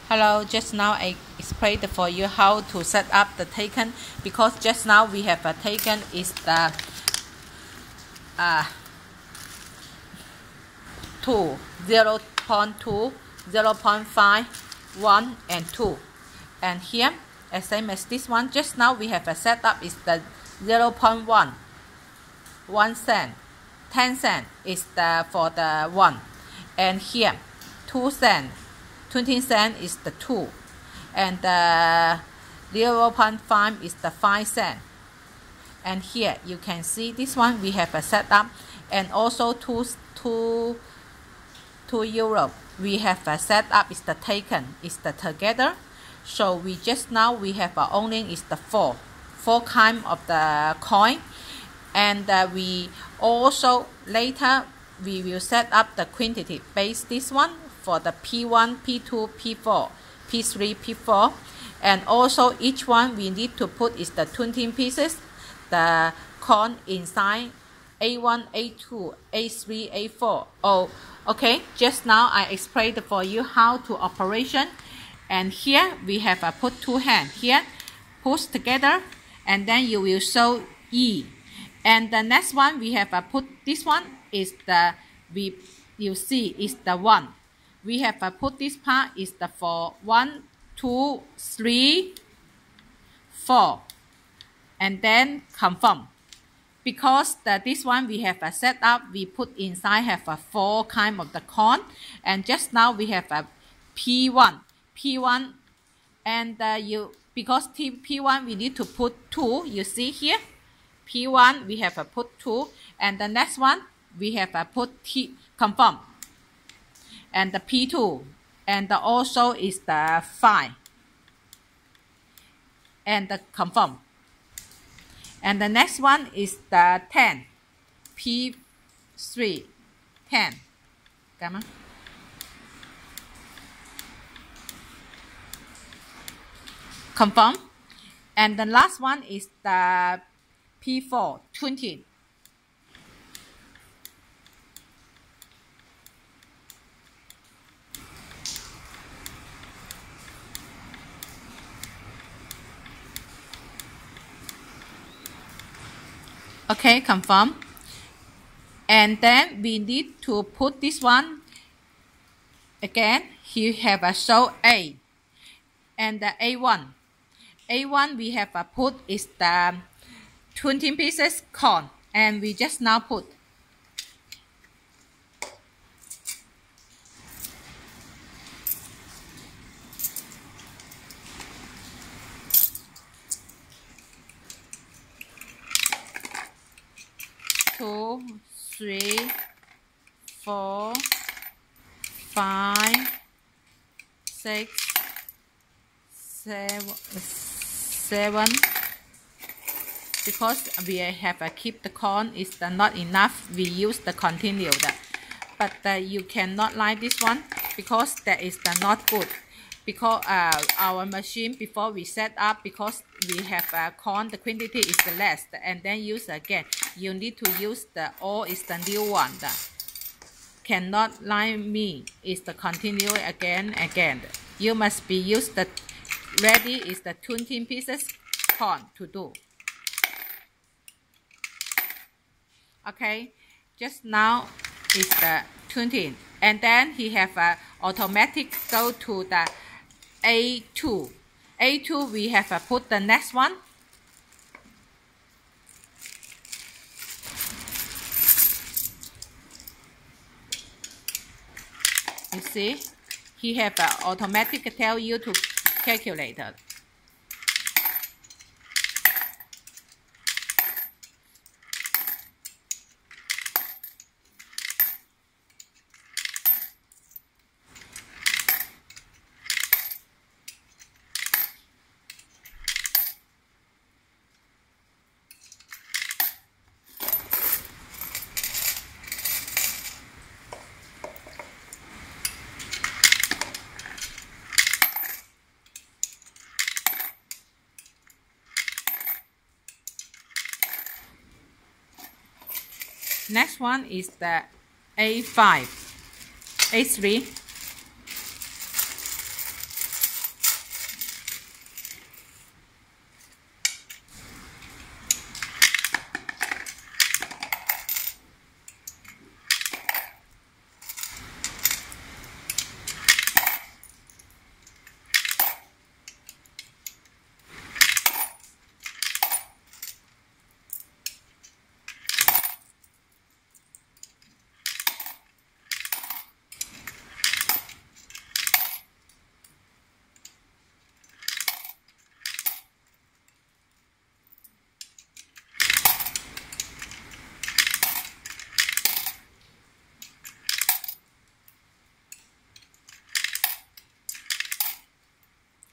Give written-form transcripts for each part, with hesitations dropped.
Hello, just now I explained for you how to set up the taken, because just now we have a taken is the 2, 0.2, 0.5, 1 and 2. And here, as same as this one, just now we have a setup is the 0.1, 1 cent, 10 cent is the for the 1. And here, 2 cent, 20 cent is the 2. And the 0.5 is the 5 cent. And here you can see this one we have a setup, and also 2 euro we have a setup is the taken is the together. So we just now we have a owning is the four kind of the coin, and we also later we will set up the quantity base this one for the P1, P2, P4, P3, P4, and also each one we need to put is the 20 pieces the coin inside A1, A2, A3, A4. Oh, okay, just now I explained for you how to operation. And here we have a put 2 hand here, push together, and then you will show E. And the next one we have a put this one is the you see is the 1. We have a put this part is the for 1, 2, 3, 4, and then confirm. Because this one we have a setup, we put inside have a 4 kind of the coin, and just now we have a P1, and because P1 we need to put 2. You see here, P1 we have a put 2, and the next one we have a put confirm, and the P2, and also is the 5, and the confirm. And the next one is the 10, P3, 10. Come on. Confirm. And the last one is the P4, 20. Okay, confirm. And then we need to put this one again. Here have a show A, and the A1. A1 we have a put is the 20 pieces coin, and we just now put. Two, 3, 4, 5, 6, 7. Because we have a keep the coin is not enough, we use the continue that. But you cannot like this one because that is not good. Because our machine before we set up, because we have a coin, the quantity is the less, and then use again. You need to use the all is the new one. Cannot like me is the continue again. You must be used the ready is the 20 pieces coin to do. Okay, just now is the 20, and then he have a automatic go to the A2. A2 we have put the next one. You see, he have automatic tell you to calculate it. Next one is the A5, A3,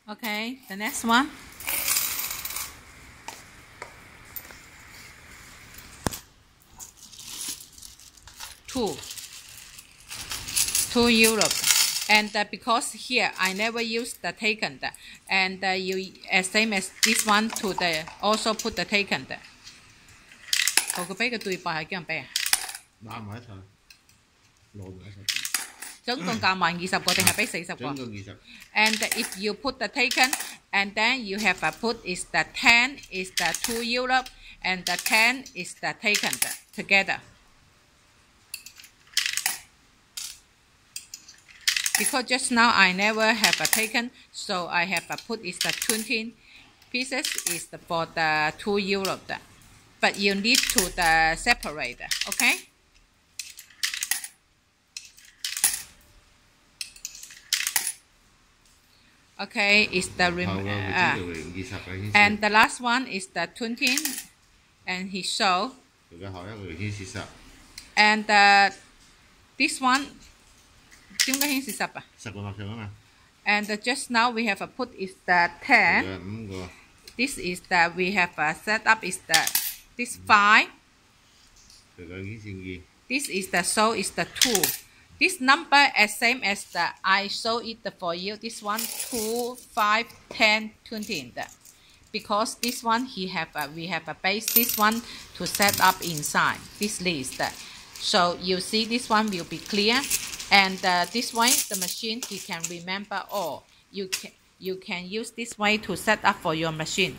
Okay, the next one. 2 euro. And because here I never use the taken, and you same as this one to the also put the taken. 個俾嘅對白係幾人俾啊？攬埋一齊，攞埋一齊。總共夾埋20個定係俾40個？總共20。And if you put the taken, and then you have a put is the 10 is the 2 euro, and the 10 is the taken together. Because just now I never have a taken, so I have a put is the 20 pieces is the, for the 2 euro. But you need to separate, okay? Okay, it's the and the last one is the 20, and he show. And this one. And just now we have a put is the 10. This is the we have a set up is the this 5. This is the show is the 2. This number as same as the I show it for you. This one 2, 5, 10, 20. Because this one he have we have a base this one to set up inside this list. So you see this one will be clear. And this way, the machine he can remember all. You can use this way to set up for your machine.